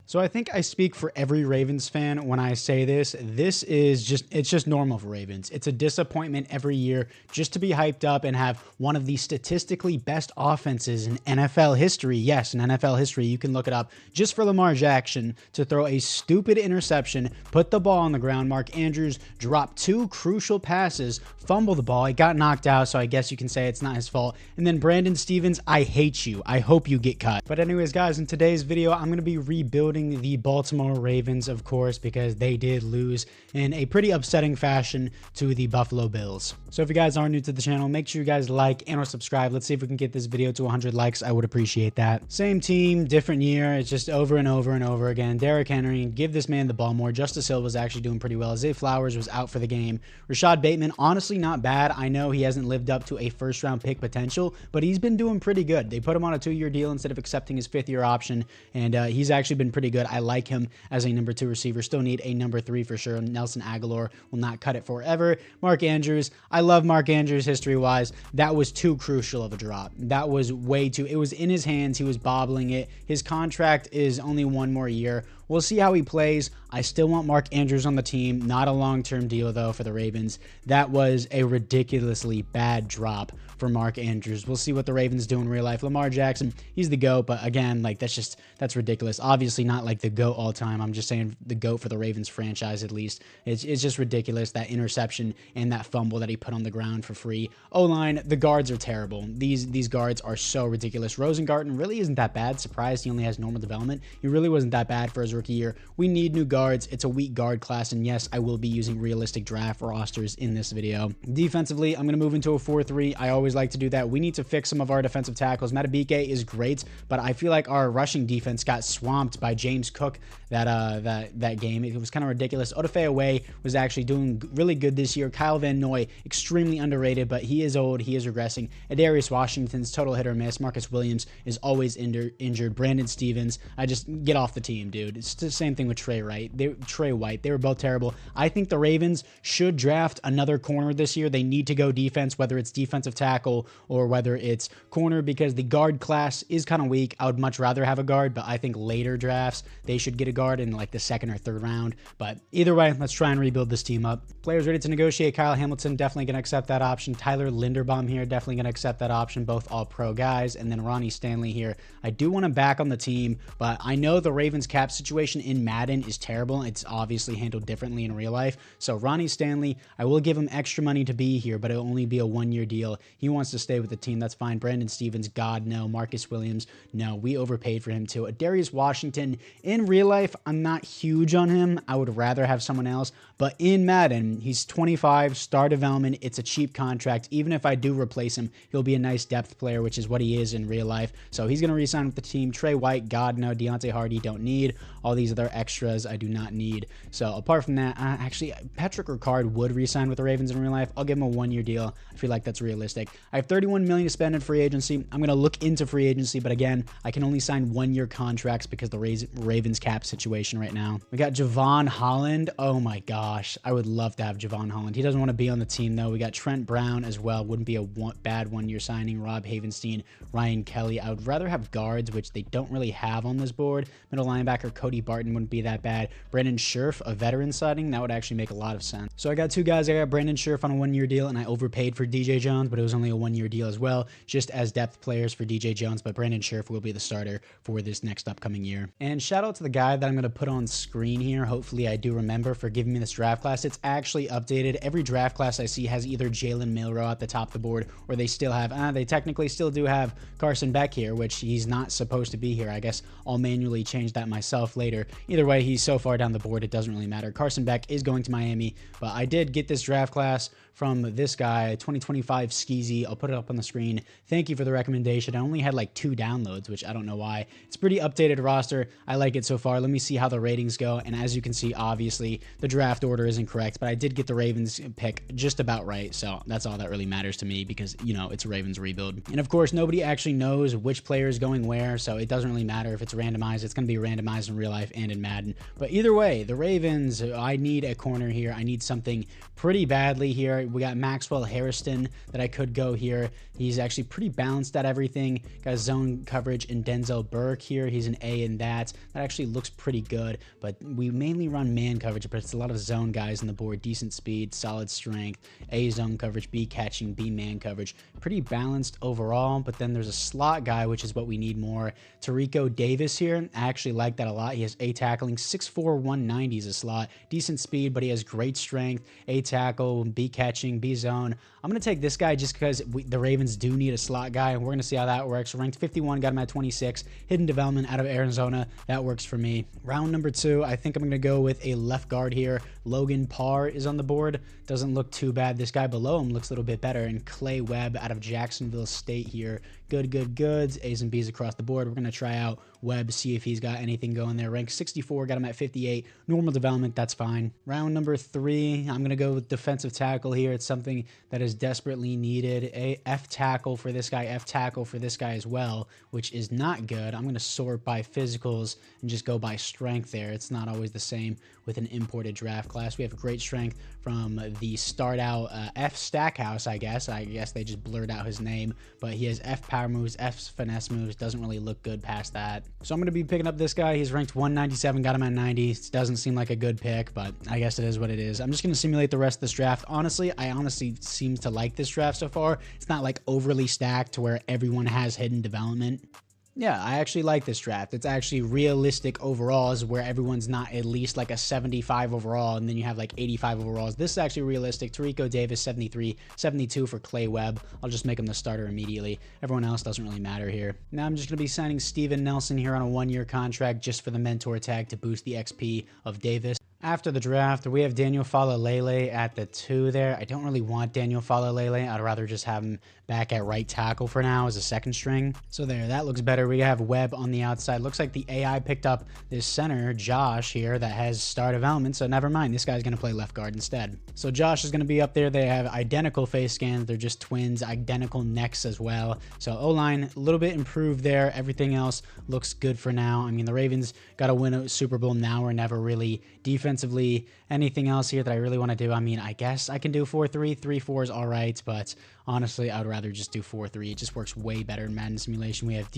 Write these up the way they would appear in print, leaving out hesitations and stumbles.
So I think I speak for every Ravens fan when I say this. It's just normal for Ravens. It's a disappointment every year just to be hyped up and have one of the statistically best offenses in NFL history. Yes, in NFL history, you can look it up. Just for Lamar Jackson to throw a stupid interception, put the ball on the ground. Mark Andrews dropped 2 crucial passes, fumble the ball. It got knocked out, so I guess you can say it's not his fault. And then Brandon Stevens, I hate you. I hope you get cut. But anyways, guys, in today's video, I'm going to be rebuilding the Baltimore Ravens, of course, because they did lose in a pretty upsetting fashion to the Buffalo Bills. So if you guys are new to the channel, make sure you guys like and or subscribe. Let's see if we can get this video to 100 likes. I would appreciate that. Same team, different year. It's just over and over and over again. Derrick Henry, give this man the ball more. Justice Hill was actually doing pretty well. Zay Flowers was out for the game. Rashad Bateman, honestly not bad. I know he hasn't lived up to a first-round pick potential, but he's been doing pretty good. They put him on a 2-year deal instead of accepting his 5th-year option, and he's actually been pretty good. I like him as a number 2 receiver. Still need a number 3 for sure. Nelson Aguilar will not cut it forever. Mark Andrews, I love Mark Andrews history-wise. That was too crucial of a drop. That was way too, it was in his hands. He was bobbling it. His contract is only 1 more year. We'll see how he plays. I still want Mark Andrews on the team. Not a long-term deal, though, for the Ravens. That was a ridiculously bad drop for Mark Andrews. We'll see what the Ravens do in real life. Lamar Jackson, he's the GOAT, but again, like, that's ridiculous. Obviously not like the GOAT all time. I'm just saying the GOAT for the Ravens franchise, at least. It's just ridiculous, that interception and that fumble that he put on the ground for free. O-line, the guards are terrible. These guards are so ridiculous. Rosengarten really isn't that bad. Surprised he only has normal development. He really wasn't that bad for his rookie year. We need new guards. It's a weak guard class, and yes, I will be using realistic draft rosters in this video. Defensively, I'm going to move into a 4-3. I always like to do that. We need to fix some of our defensive tackles. Matabike is great, but I feel like our rushing defense got swamped by James Cook that game. It was kind of ridiculous. Odafe Away was actually doing really good this year. Kyle Van Noy, extremely underrated, but he is old. He is regressing. Adarius Washington's total hit or miss. Marcus Williams is always injured. Brandon Stevens, I just get off the team, dude. It's the same thing with Trey White. They were both terrible. I think the Ravens should draft another corner this year. They need to go defense, whether it's defensive tackle or whether it's corner, because the guard class is kind of weak. I would much rather have a guard, but I think later drafts, they should get a guard in like the 2nd or 3rd round. But either way, let's try and rebuild this team up. Players ready to negotiate. Kyle Hamilton, definitely going to accept that option. Tyler Linderbaum here, definitely going to accept that option. Both all pro guys. And then Ronnie Stanley here. I do want him back on the team, but I know the Ravens cap situation in Madden is terrible. It's obviously handled differently in real life. So Ronnie Stanley, I will give him extra money to be here, but it'll only be a 1-year deal. He wants to stay with the team. That's fine. Brandon Stevens, God, no. Marcus Williams, no. We overpaid for him too. Adarius Washington, in real life, I'm not huge on him. I would rather have someone else, but in Madden, he's 25, star development. It's a cheap contract. Even if I do replace him, he'll be a nice depth player, which is what he is in real life. So he's going to re-sign with the team. Trey White, God, no. Deontay Hardy, don't need. All these other extras I do not need. So apart from that, actually, Patrick Ricard would re-sign with the Ravens in real life. I'll give him a 1-year deal. I feel like that's realistic. I have $31 million to spend in free agency. I'm going to look into free agency, but again, I can only sign 1-year contracts because the Ravens cap situation right now. We got Javon Holland. Oh my gosh. I would love to have Javon Holland. He doesn't want to be on the team though. We got Trent Brown as well. Wouldn't be a bad 1-year signing. Rob Havenstein, Ryan Kelly. I would rather have guards, which they don't really have on this board. Middle linebacker Cody Barton wouldn't be that bad. Brandon Scherf, a veteran signing, that would actually make a lot of sense. So I got 2 guys. I got Brandon Scherf on a 1-year deal, and I overpaid for DJ Jones, but it was only a 1-year deal as well, just as depth players for DJ Jones, but Brandon Scherf will be the starter for this next upcoming year. And shout out to the guy that I'm going to put on screen here. Hopefully I do remember, for giving me this draft class. It's actually updated. Every draft class I see has either Jalen Milroe at the top of the board, or they still have, they technically still do have Carson Beck here, which he's not supposed to be here. I guess I'll manually change that myself later. Either way, he's so far down the board, it doesn't really matter. Carson Beck is going to Miami, but I did get this draft class from this guy, 2025 Skeezy. I'll put it up on the screen. Thank you for the recommendation. I only had like 2 downloads, which I don't know why. It's a pretty updated roster. I like it so far. Let me see how the ratings go. And as you can see, obviously, the draft order is incorrect, but I did get the Ravens pick just about right. So that's all that really matters to me, because, you know, it's a Ravens rebuild. And of course, nobody actually knows which player is going where, so it doesn't really matter if it's randomized. It's going to be randomized in real real life and in Madden. But either way, the Ravens, I need a corner here. I need something pretty badly here. We got Maxwell Harrison that I could go here. He's actually pretty balanced at everything. Got zone coverage in Denzel Burke here. He's an A in that. That actually looks pretty good, but we mainly run man coverage, but it's a lot of zone guys on the board. Decent speed, solid strength, A zone coverage, B catching, B man coverage. Pretty balanced overall, but then there's a slot guy, which is what we need more. Tarico Davis here. I actually like that a lot. He has A tackling, 6'4", 190 is a slot. Decent speed, but he has great strength. A tackle, B catching, B zone. I'm going to take this guy just because the Ravens do need a slot guy, and we're going to see how that works. Ranked 51, got him at 26. Hidden development out of Arizona. That works for me. Round number 2, I think I'm going to go with a left guard here. Logan Parr is on the board. Doesn't look too bad. This guy below him looks a little bit better. And Clay Webb out of Jacksonville State here. Good goods. A's and B's across the board. We're going to try out Webb, see if he's got anything going there. Ranked 64, got him at 58. Normal development, that's fine. Round number 3, I'm going to go with defensive tackle here. It's something that is desperately needed. A F tackle for this guy, F tackle for this guy as well, which is not good. I'm going to sort by physicals and just go by strength there. It's not always the same with an imported draft class. We have great strength from the start out F Stackhouse, I guess. I guess they just blurred out his name, but he has F power moves, F finesse moves. Doesn't really look good past that. So I'm going to be picking up this guy. He's ranked 197, got him at 90. Doesn't seem like a good pick, but I guess it is what it is. I'm just going to simulate the rest of this draft. Honestly, I seem to like this draft so far. It's not like overly stacked to where everyone has hidden development. Yeah, I actually like this draft. It's actually realistic overalls where everyone's not at least like a 75 overall and then you have like 85 overalls. This is actually realistic. Tarico Davis, 73, 72 for Clay Webb. I'll just make him the starter immediately. Everyone else doesn't really matter here. Now I'm just going to be signing Steven Nelson here on a 1-year contract just for the mentor tag to boost the XP of Davis. After the draft, we have Daniel Falalele at the 2 there. I don't really want Daniel Falalele. I'd rather just have him back at right tackle for now as a second string. So there, that looks better. We have Webb on the outside. Looks like the AI picked up this center, Josh, here, that has star development. So never mind. This guy's going to play left guard instead. So Josh is going to be up there. They have identical face scans. They're just twins, identical necks as well. So O-line, a little bit improved there. Everything else looks good for now. I mean, the Ravens got to win a Super Bowl now or never really. Defensively, anything else here that I really want to do? I mean, I guess I can do 4-3. 3-4 is all right, but honestly, I would rather just do 4-3. It just works way better in Madden Simulation. We have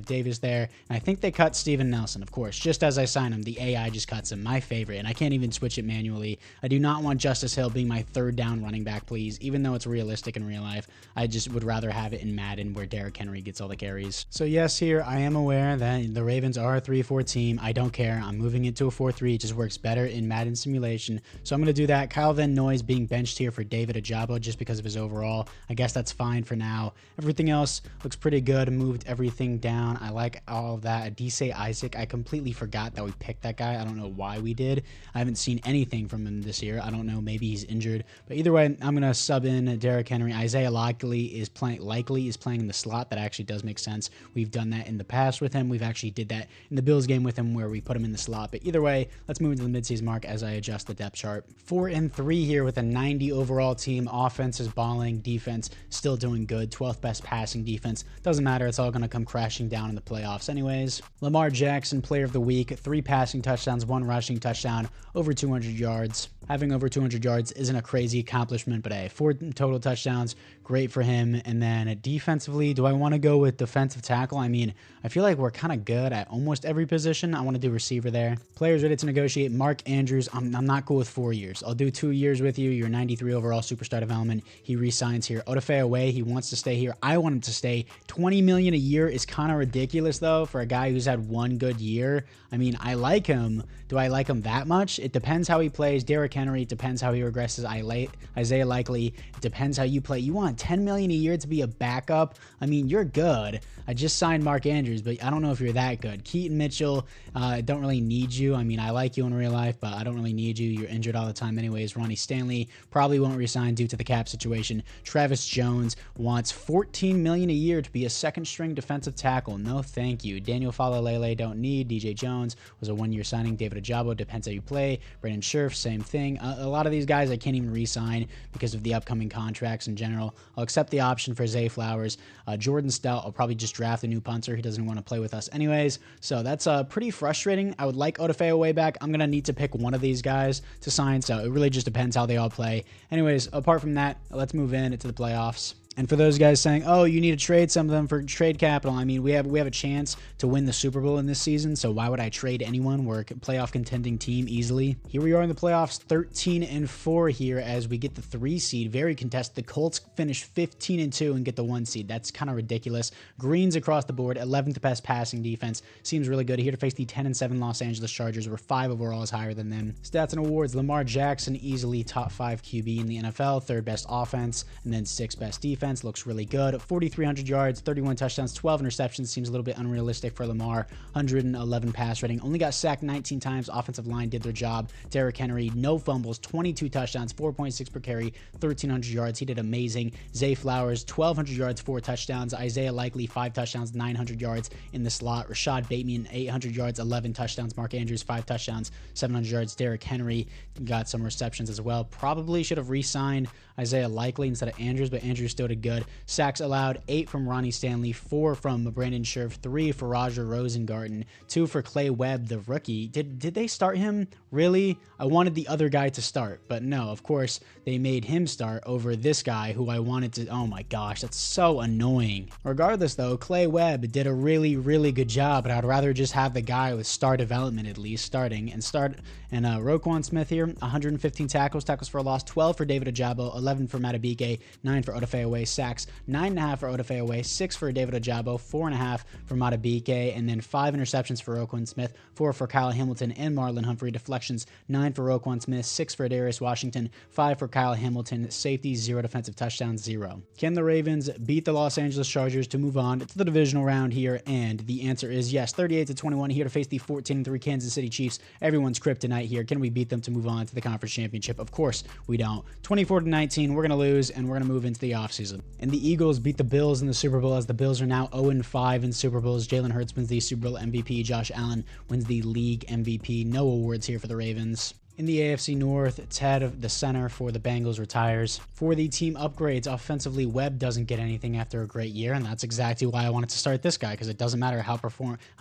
Davis there, and I think they cut Steven Nelson, of course. Just as I sign him, the AI just cuts him. My favorite, and I can't even switch it manually. I do not want Justice Hill being my 3rd down running back, please. Even though it's realistic in real life, I just would rather have it in Madden where Derrick Henry gets all the carries. So yes, here I am aware that the Ravens are a 3-4 team. I don't care. I'm moving it to a 4-3. It just works better in Madden Simulation. So I'm going to do that. Kyle Van Noy's being benched here for David Ajabo just because of his overall. I guess that's fine for now. Everything else looks pretty good. Moved everything down. I like all of that. Adise Isaac, I completely forgot that we picked that guy. I don't know why we did. I haven't seen anything from him this year. I don't know. Maybe he's injured. But either way, I'm going to sub in Derrick Henry. Isaiah likely is playing in the slot. That actually does make sense. We've done that in the past with him. We've actually did that in the Bills game with him where we put him in the slot. But either way, let's move into the midseason mark as I adjust the depth chart. 4-3 here with a 90 overall team. Offense is balling. Defense still doing good. 12th best passing defense. Doesn't matter. It's all going to come crashing down in the playoffs anyways. Lamar Jackson, player of the week. 3 passing touchdowns, 1 rushing touchdown, over 200 yards. Having over 200 yards isn't a crazy accomplishment, but hey, 4 total touchdowns, great for him. And then defensively, do I want to go with defensive tackle? I mean, I feel like we're kind of good at almost every position. I want to do receiver there. Players ready to negotiate. Mark Andrews, I'm not cool with 4 years. I'll do 2 years with you. You're 93 overall superstar development. He re-signs here. Odafe Away, he wants to stay here. I want him to stay. $20 million a year is kind of ridiculous, though, for a guy who's had 1 good year. I mean, I like him. Do I like him that much? It depends how he plays. Derrick Henry, it depends how he regresses. Isaiah Likely, it depends how you play. You want $10 million a year to be a backup? I mean, you're good. I just signed Mark Andrews, but I don't know if you're that good. Keaton Mitchell, don't really need you. I mean, I like you in real life, but I don't really need you. You're injured all the time anyways. Ronnie Stanley probably won't resign due to the cap situation. Travis Jones wants $14 million a year to be a 2nd string defensive tackle. No, thank you. Daniel Falalele, don't need. DJ Jones was a 1-year signing. David Ajabo, depends how you play. Brandon Scherf, same thing. anything. A lot of these guys I can't even re-sign because of the upcoming contracts in general. I'll accept the option for Zay Flowers. Jordan Stout, I'll probably just draft a new punter. He doesn't want to play with us anyways. So that's pretty frustrating. I would like Odafeoway back. I'm going to need to pick one of these guys to sign, so it really just depends how they all play. Anyways, apart from that, let's move into the playoffs. And for those guys saying, oh, you need to trade some of them for trade capital, I mean, we have a chance to win the Super Bowl in this season, so why would I trade anyone? We're a playoff contending team easily. Here we are in the playoffs, 13-4 here as we get the 3 seed. Very contested. The Colts finish 15-2 and get the 1 seed. That's kind of ridiculous. Greens across the board, 11th best passing defense. Seems really good. Here to face the 10-7 Los Angeles Chargers. We're 5 overall is higher than them. Stats and awards, Lamar Jackson, easily top 5 QB in the NFL, 3rd best offense, and then 6th best defense. Looks really good. 4,300 yards, 31 touchdowns, 12 interceptions. Seems a little bit unrealistic for Lamar. 111 pass rating. Only got sacked 19 times. Offensive line did their job. Derrick Henry, no fumbles, 22 touchdowns, 4.6 per carry, 1,300 yards. He did amazing. Zay Flowers, 1,200 yards, 4 touchdowns. Isaiah Likely, 5 touchdowns, 900 yards in the slot. Rashad Bateman, 800 yards, 11 touchdowns. Mark Andrews, 5 touchdowns, 700 yards. Derrick Henry got some receptions as well. Probably should have re-signed Isaiah Likely instead of Andrews, but Andrews still did good. Sacks allowed, 8 from Ronnie Stanley, 4 from Brandon Scherf, 3 for Roger Rosengarten, 2 for Clay Webb, the rookie. Did they start him? Really? I wanted the other guy to start, but no, of course, they made him start over this guy who I wanted to. Oh my gosh, that's so annoying. Regardless, though, Clay Webb did a really, really good job, but I'd rather just have the guy with star development at least starting and start. And Roquan Smith here, 115 tackles for a loss, 12 for David Ojabo, 11 for Matabike, 9 for Odafeoway, sacks, 9.5 for Odafeoway, 6 for David Ojabo, 4.5 for Matabike, and then 5 interceptions for Roquan Smith, 4 for Kyle Hamilton and Marlon Humphrey, deflections, 9 for Roquan Smith, 6 for Darius Washington, 5 for Kyle Hamilton, safeties, 0 defensive touchdowns, 0. Can the Ravens beat the Los Angeles Chargers to move on to the divisional round here? And the answer is yes, 38-21 here to face the 14-3 Kansas City Chiefs. Everyone's kryptonite here. Can we beat them to move on to the conference championship? Of course we don't. 24-19, we're going to lose, and we're going to move into the offseason. And the Eagles beat the Bills in the Super Bowl as the Bills are now 0-5 in Super Bowls. Jalen Hurts wins the Super Bowl MVP. Josh Allen wins the league MVP. No awards here for the Ravens. In the AFC North, Ted, the center for the Bengals, retires. For the team upgrades, offensively, Webb doesn't get anything after a great year, and that's exactly why I wanted to start this guy, because it doesn't matter how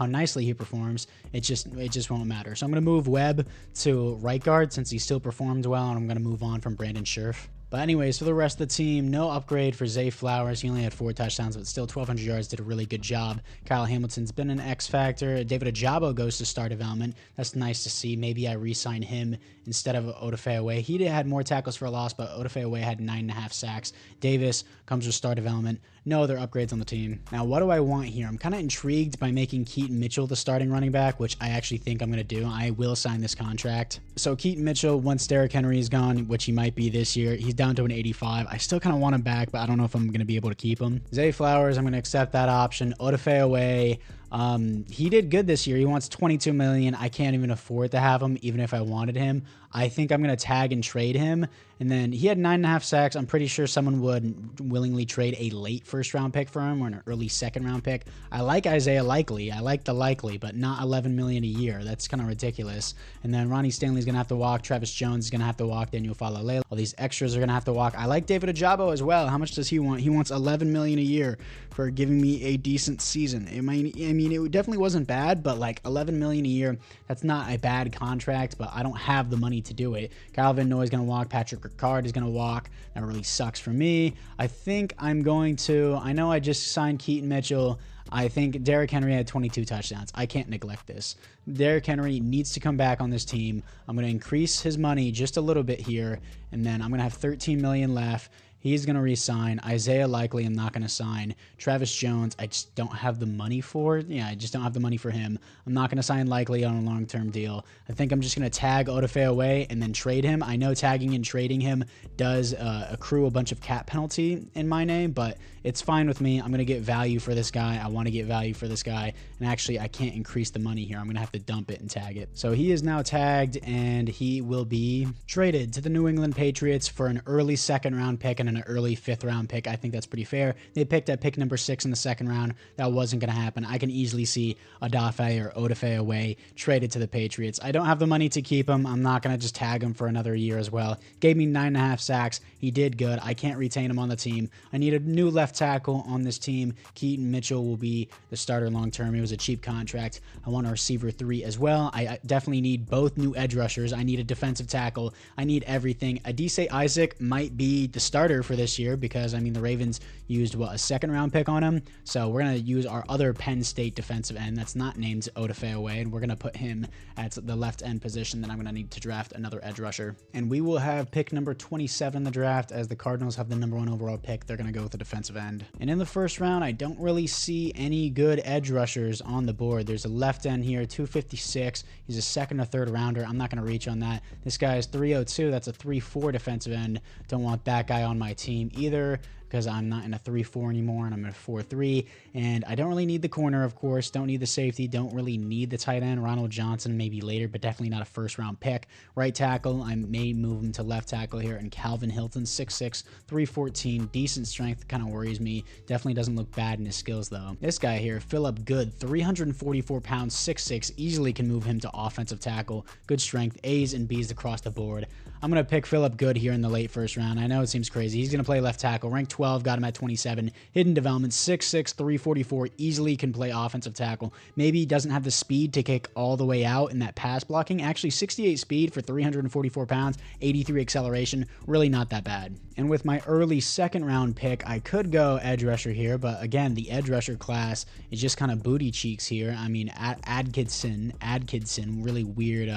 nicely he performs, it just won't matter. So I'm going to move Webb to right guard since he still performed well, and I'm going to move on from Brandon Scherf. But anyways, for the rest of the team, no upgrade for Zay Flowers. He only had 4 touchdowns, but still 1,200 yards, did a really good job. Kyle Hamilton's been an X factor. David Ojabo goes to star development. That's nice to see. Maybe I re-sign him instead of Odafeoway. He had more tackles for a loss, but Odafeoway had 9.5 sacks. Davis comes with star development. No other upgrades on the team. Now, what do I want here? I'm kind of intrigued by making Keaton Mitchell the starting running back, which I actually think I'm going to do. I will sign this contract. So Keaton Mitchell, once Derrick Henry is gone, which he might be this year, he's down to an 85. I still kind of want him back, but I don't know if I'm going to be able to keep him. Zay Flowers, I'm going to accept that option. Odafeoway, he did good this year. He wants $22 million. I can't even afford to have him, even if I wanted him. I think I'm going to tag and trade him. And then he had 9.5 sacks. I'm pretty sure someone would willingly trade a late first-round pick for him or an early second-round pick. I like Isaiah Likely. I like the Likely, but not $11 million a year. That's kind of ridiculous. And then Ronnie Stanley's going to have to walk. Travis Jones is going to have to walk. Daniel Falalele. All these extras are going to have to walk. I like David Ojabo as well. How much does he want? He wants $11 million a year for giving me a decent season. I mean, it definitely wasn't bad, but like $11 million a year, that's not a bad contract, but I don't have the money to do it. Calvin Noy is going to walk. Patrick Ricard is going to walk. That really sucks for me. I think I'm going to, I know I just signed Keaton Mitchell. I think Derrick Henry had 22 touchdowns. I can't neglect this. Derrick Henry needs to come back on this team. I'm going to increase his money just a little bit here, and then I'm going to have $13 million left. He's going to re-sign. Isaiah Likely, I'm not going to sign. Travis Jones, I just don't have the money for. Yeah, I just don't have the money for him. I'm not going to sign Likely on a long-term deal. I think I'm just going to tag Odafeoway and then trade him. I know tagging and trading him does accrue a bunch of cap penalty in my name, but it's fine with me. I'm going to get value for this guy. I want to get value for this guy. And actually, I can't increase the money here. I'm going to have to dump it and tag it. So he is now tagged, and he will be traded to the New England Patriots for an early second-round pick and an an early 5th round pick. I think that's pretty fair. They picked at pick number 6 in the 2nd round. That wasn't going to happen. I can easily see Odafe or Odafe away traded to the Patriots. I don't have the money to keep him. I'm not going to just tag him for another year as well. Gave me 9.5 sacks. He did good. I can't retain him on the team. I need a new left tackle on this team. Keaton Mitchell will be the starter long term. It was a cheap contract. I want a receiver 3 as well. I definitely need both new edge rushers. I need a defensive tackle. I need everything. Adise Isaac might be the starter for this year because, I mean, the Ravens used, what, a 2nd round pick on him? So we're going to use our other Penn State defensive end that's not named Odafe away, and we're going to put him at the left end position. Then I'm going to need to draft another edge rusher. And we will have pick number 27 in the draft. As the Cardinals have the number 1 overall pick, they're going to go with the defensive end. And in the 1st round, I don't really see any good edge rushers on the board. There's a left end here, 256. He's a 2nd or 3rd rounder. I'm not going to reach on that. This guy is 302. That's a 3-4 defensive end. Don't want that guy on my team either, because I'm not in a 3-4 anymore and I'm in a 4-3. And I don't really need the corner, of course. Don't need the safety. Don't really need the tight end. Ronald Johnson maybe later, but definitely not a 1st round pick. Right tackle, I may move him to left tackle here. And Calvin Hilton, 6'6", 314. Decent strength, kind of worries me. Definitely doesn't look bad in his skills, though. This guy here, Philip Good, 344 pounds, 6'6". Easily can move him to offensive tackle. Good strength, A's and B's across the board. I'm going to pick Philip Good here in the late 1st round. I know it seems crazy. He's going to play left tackle, ranked 12, got him at 27. Hidden development, 6'6", 344, easily can play offensive tackle. Maybe he doesn't have the speed to kick all the way out in that pass blocking. Actually, 68 speed for 344 pounds, 83 acceleration, really not that bad. And with my early 2nd round pick, I could go edge rusher here, but again, the edge rusher class is just kind of booty cheeks here. I mean, Adkidson, really weird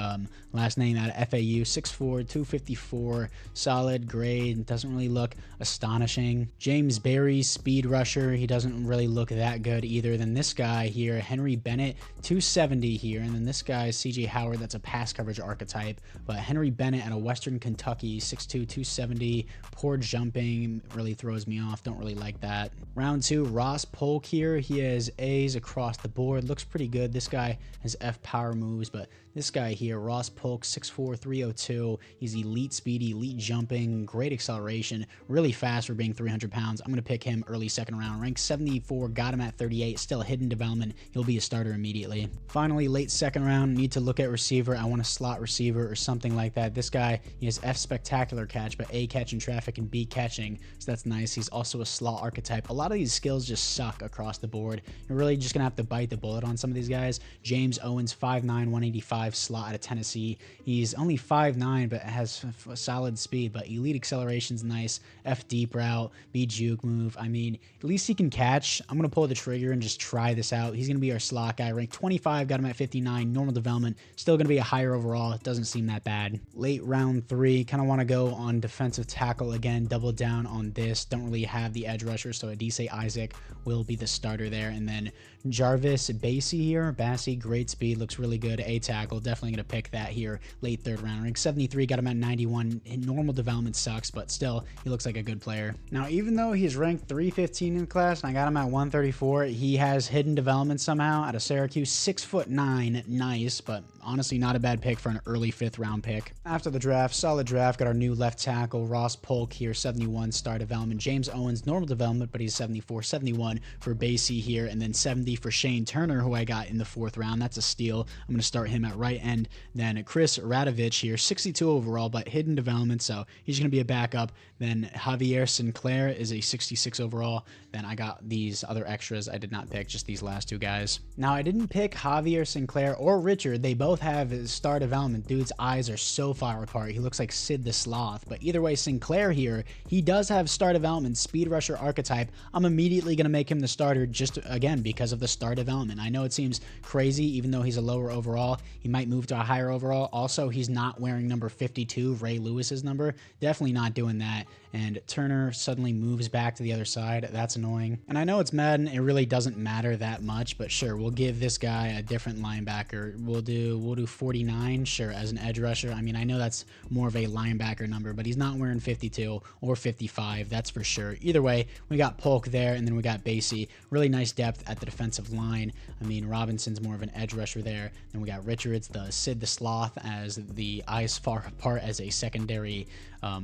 last name out of FAU, 6'4", 254, solid grade, doesn't really look astonishing. James Berry, speed rusher, he doesn't really look that good either. Then this guy here, Henry Bennett, 270 here, and then this guy, CJ Howard, that's a pass coverage archetype, but Henry Bennett out of Western Kentucky, 6'2", 270, poor jumping, really throws me off, don't really like that. Round 2, Ross Polk here, he has A's across the board, looks pretty good. This guy has F power moves, but this guy here, Ross Polk, 6'4", 302, he's elite speed, elite jumping, great acceleration, really fast for being 300 pounds. I'm going to pick him early 2nd round, ranked 74, got him at 38, still hidden development. He'll be a starter immediately. Finally, late 2nd round, need to look at receiver. I want a slot receiver or something like that. This guy, he has F spectacular catch, but A catch in traffic and B catching, so that's nice. He's also a slot archetype. A lot of these skills just suck across the board. You're really just going to have to bite the bullet on some of these guys. James Owens, 5'9", 185, slot out of Tennessee. He's only 5'9", but has solid speed, but elite acceleration's nice. F deep route, B juke move. I mean, at least he can catch. I'm going to pull the trigger and just try this out. He's going to be our slot guy. Ranked 25, got him at 59. Normal development. Still going to be a higher overall. It doesn't seem that bad. Late round 3, kind of want to go on defensive tackle again. Double down on this. Don't really have the edge rusher, so Adise Isaac will be the starter there. And then Jarvis Bassey here. Bassey, great speed. Looks really good. A tackle. Definitely going to pick that here. Late 3rd round. Ranked 73, got him at 91. Normal development sucks, but still, he looks like a good player. Now, even though he's ranked 315 in class and I got him at 134, he has hidden development somehow out of Syracuse, 6'9", nice, but honestly not a bad pick for an early 5th round pick. After the draft, solid draft, got our new left tackle, Ross Polk here, 71 star development. James Owens, normal development, but he's 74, 71 for Bassey here, and then 70 for Shane Turner, who I got in the 4th round. That's a steal. I'm going to start him at right end. Then Chris Radovich here, 62 overall, but hidden development, so he's going to be a backup. Then Javier Sinclair is a 66 overall. Then I got these other extras I did not pick, just these last 2 guys. Now, I didn't pick Javier Sinclair or Richard. They both have star development. Dude's eyes are so far apart. He looks like Sid the Sloth. But either way, Sinclair here, he does have star development, speed rusher archetype. I'm immediately going to make him the starter just, again, because of the star development. I know it seems crazy, even though he's a lower overall. He might move to a higher overall. Also, he's not wearing number 52, Ray Lewis's number. Definitely not doing that. And Turner suddenly moves back to the other side. That's annoying. And I know it's Madden. It really doesn't matter that much, but sure, we'll give this guy a different linebacker. We'll do We'll do 49, sure, as an edge rusher. I mean, I know that's more of a linebacker number, but he's not wearing 52 or 55, that's for sure. Either way, we got Polk there, and then we got Basie. Really nice depth at the defensive line. I mean, Robinson's more of an edge rusher there. Then we got Richards, the Sid the Sloth, as the eyes far apart as a secondary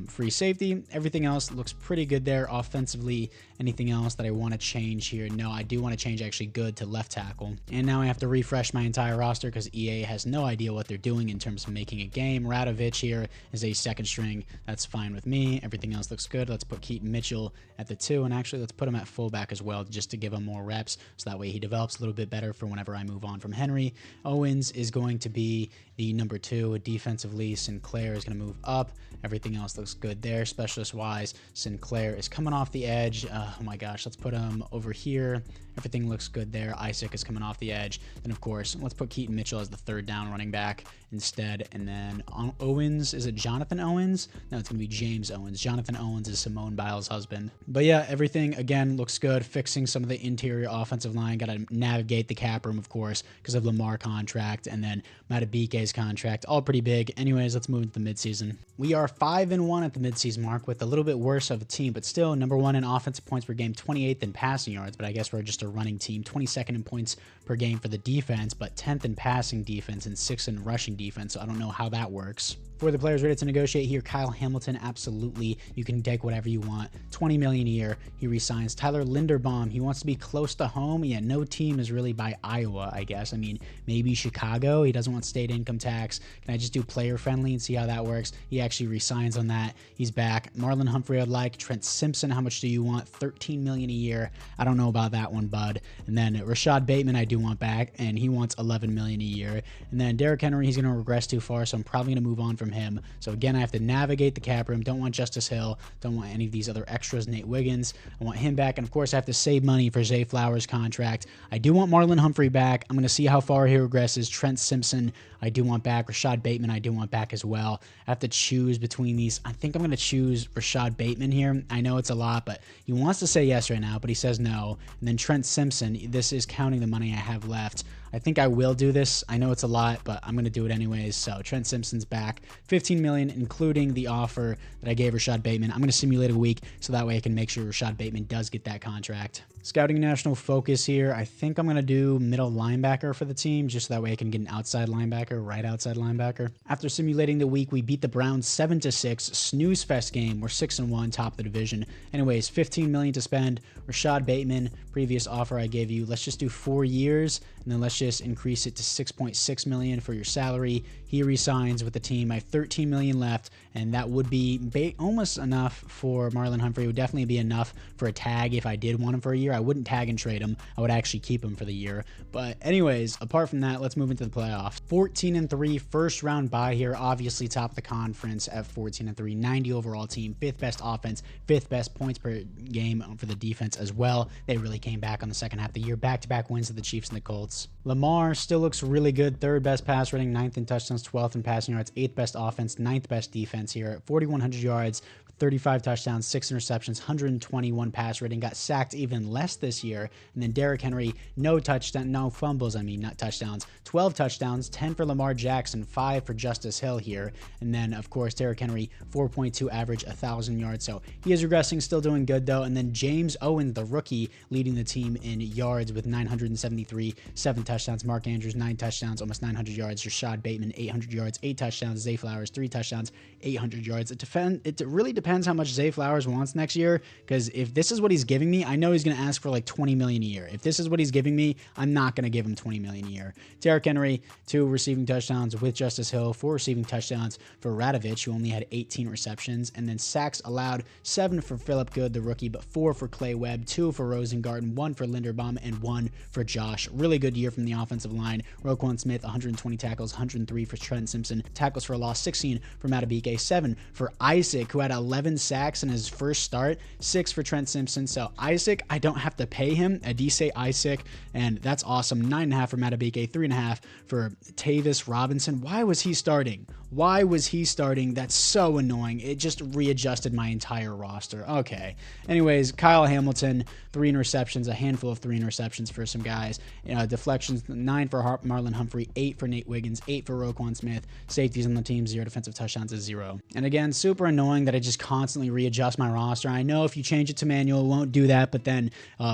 free safety. Everything else looks pretty good there offensively. Anything else that I want to change here? No, I do want to change actually good to left tackle. And now I have to refresh my entire roster because EA has no idea what they're doing in terms of making a game. Radovich here is a second string. That's fine with me. Everything else looks good. Let's put Keaton Mitchell at the 2, and actually let's put him at fullback as well just to give him more reps so that way he develops a little bit better for whenever I move on from Henry. Owens is going to be the number 2 defensively. Sinclair is going to move up. Everything else looks good there. Specialist wise, Sinclair is coming off the edge. Oh my gosh, let's put him over here. Everything looks good there. Isaac is coming off the edge. Then, of course, let's put Keaton Mitchell as the 3rd down running back instead. And then Owens, is it Jonathan Owens? No, it's going to be James Owens. Jonathan Owens is Simone Biles' husband. But yeah, everything, again, looks good. Fixing some of the interior offensive line. Got to navigate the cap room, of course, because of Lamar contract and then Matabike's contract. All pretty big. Anyways, let's move into the midseason. We are 5-1 at the midseason mark with a little bit worse of a team, but still number 1 in offensive points per game, 28th in passing yards, but I guess we're just a running team, 22nd in points per game for the defense, but 10th in passing defense and 6th in rushing defense, so I don't know how that works. For the players ready to negotiate here, Kyle Hamilton, absolutely. You can take whatever you want. $20 million a year. He resigns. Tyler Linderbaum, he wants to be close to home. Yeah, no team is really by Iowa, I guess. I mean, maybe Chicago. He doesn't want state income tax. Can I just do player friendly and see how that works? He actually resigns on that. He's back. Marlon Humphrey, I'd like. Trent Simpson, how much do you want? $13 million a year. I don't know about that one, bud. And then Rashad Bateman, I do want back, and he wants $11 million a year. And then Derrick Henry, he's going to regress too far, so I'm probably going to move on from him. So again, I have to navigate the cap room. Don't want Justice Hill. Don't want any of these other extras. Nate Wiggins, I want him back. And of course, I have to save money for Zay Flowers' contract. I do want Marlon Humphrey back. I'm going to see how far he regresses. Trent Simpson, I do want back. Rashad Bateman, I do want back as well. I have to choose between these. I think I'm going to choose Rashad Bateman here. I know it's a lot, but he wants to say yes right now, but he says no. And then Trent Simpson, this is counting the money I have left. I think I will do this. I know it's a lot, but I'm going to do it anyways. So Trent Simpson's back. $15 million, including the offer that I gave Rashad Bateman. I'm going to simulate a week so that way I can make sure Rashad Bateman does get that contract. Scouting national focus here. I think I'm going to do middle linebacker for the team, just so that way I can get an outside linebacker, right outside linebacker. After simulating the week, we beat the Browns 7-6. Snooze fest game. We're 6-1, top of the division. Anyways, $15 million to spend. Rashad Bateman, previous offer I gave you. Let's just do 4 years, and then let's just increase it to $6.6 million for your salary. He resigns with the team. I have $13 million left, and that would be almost enough for Marlon Humphrey. It would definitely be enough for a tag if I did want him for a year. I wouldn't tag and trade him. I would actually keep him for the year. But anyways, apart from that, let's move into the playoffs. 14-3, first round bye here. Obviously top of the conference at 14-3, 90 overall team, 5th best offense, 5th best points per game for the defense as well. They really came back on the second half of the year. Back-to-back wins to the Chiefs and the Colts. Lamar still looks really good. 3rd best pass rating, 9th in touchdowns, 12th in passing yards, 8th best offense, 9th best defense here at 4,100 yards, 35 touchdowns, 6 interceptions, 121 pass rating, got sacked even less this year. And then Derrick Henry, no fumbles, not touchdowns, 12 touchdowns, 10 for Lamar Jackson, 5 for Justice Hill here. And then, of course, Derrick Henry, 4.2 average, 1,000 yards. So he is regressing, still doing good, though. And then James Owens, the rookie, leading the team in yards with 973, 7 touchdowns. Mark Andrews, 9 touchdowns, almost 900 yards. Rashad Bateman, 800 yards, 8 touchdowns. Zay Flowers, 3 touchdowns, 800 yards. It really depends how much Zay Flowers wants next year, because if this is what he's giving me, I know he's going to ask for like $20 million a year. If this is what he's giving me, I'm not going to give him $20 million a year. Derrick Henry, 2 receiving touchdowns with Justice Hill, 4 receiving touchdowns for Radovich, who only had 18 receptions, and then sacks allowed, 7 for Phillip Good, the rookie, but 4 for Clay Webb, 2 for Rosengarten, 1 for Linderbaum, and 1 for Josh. Really good year from the offensive line. Roquan Smith, 120 tackles, 103 for Trent Simpson, tackles for a loss, 16 for Matabike, 7 for Isaac, who had 11 sacks in his first start, 6 for Trent Simpson. So Isaac, I don't have to pay him. Adise Isaac, and that's awesome. 9.5 for Matabike, 3.5 for Tavis Robinson. Why was he starting? Why was he starting? That's so annoying. It just readjusted my entire roster. Okay. Anyways, Kyle Hamilton, 3 interceptions, a handful of 3 interceptions for some guys. Deflections, 9 for Marlon Humphrey, 8 for Nate Wiggins, 8 for Roquan Smith. Safeties on the team, 0. Defensive touchdowns is 0. And again, super annoying that I just constantly readjust my roster. I know if you change it to manual, it won't do that, but then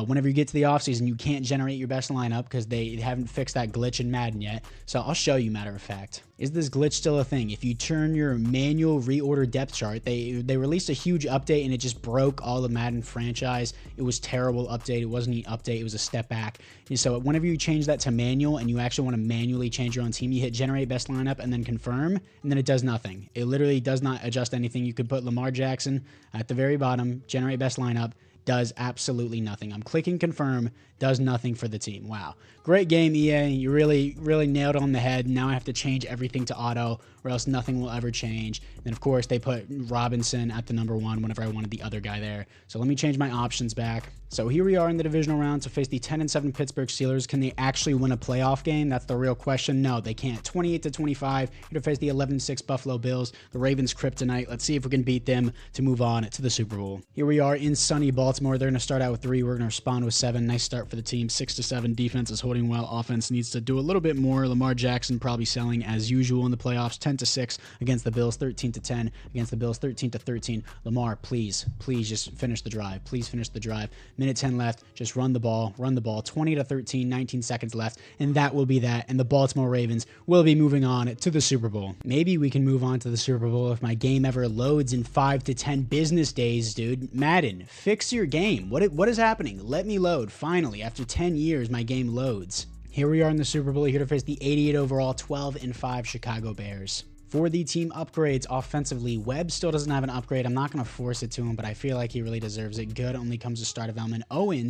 whenever you get to the offseason, you can't generate your best lineup because they haven't fixed that glitch in Madden yet. So I'll show you, matter of fact. Is this glitch still a thing? If you turn your manual reorder depth chart, they released a huge update and it just broke all the Madden franchise. It was terrible update. It wasn't an update. It was a step back. And so whenever you change that to manual and you actually want to manually change your own team, you hit generate best lineup and then confirm, and then it does nothing. It literally does not adjust anything. You could put Lamar Jackson at the very bottom, generate best lineup, does absolutely nothing. I'm clicking confirm, does nothing for the team. Wow. Great game, EA. You really nailed it on the head. Now I have to change everything to auto or else nothing will ever change. And of course, they put Robinson at the number 1 whenever I wanted the other guy there. So let me change my options back. So here we are in the divisional round to face the 10-7 Pittsburgh Steelers. Can they actually win a playoff game? That's the real question. No, they can't. 28-25. Here to face the 11-6 Buffalo Bills, the Ravens kryptonite. Let's see if we can beat them to move on to the Super Bowl. Here we are in sunny Baltimore. They're going to start out with 3. We're going to respond with 7. Nice start for the team. 6-7. Defense is holding well. Offense needs to do a little bit more. Lamar Jackson probably selling as usual in the playoffs. 10-6 against the Bills. 13-10 against the Bills. 13-13. Lamar, please just finish the drive. Please finish the drive. Minute 10 left. Just run the ball. 20-13. 19 seconds left. And that will be that. And the Baltimore Ravens will be moving on to the Super Bowl. Maybe we can move on to the Super Bowl if my game ever loads in 5 to 10 business days, dude. Madden, fix your game. What is happening? Let me load. Finally, after 10 years, my game loads. Here we are in the Super Bowl, here to face the 88 overall, 12-5 Chicago Bears. For the team upgrades offensively, Webb still doesn't have an upgrade. I'm not going to force it to him, but I feel like he really deserves it. Good only comes to start development.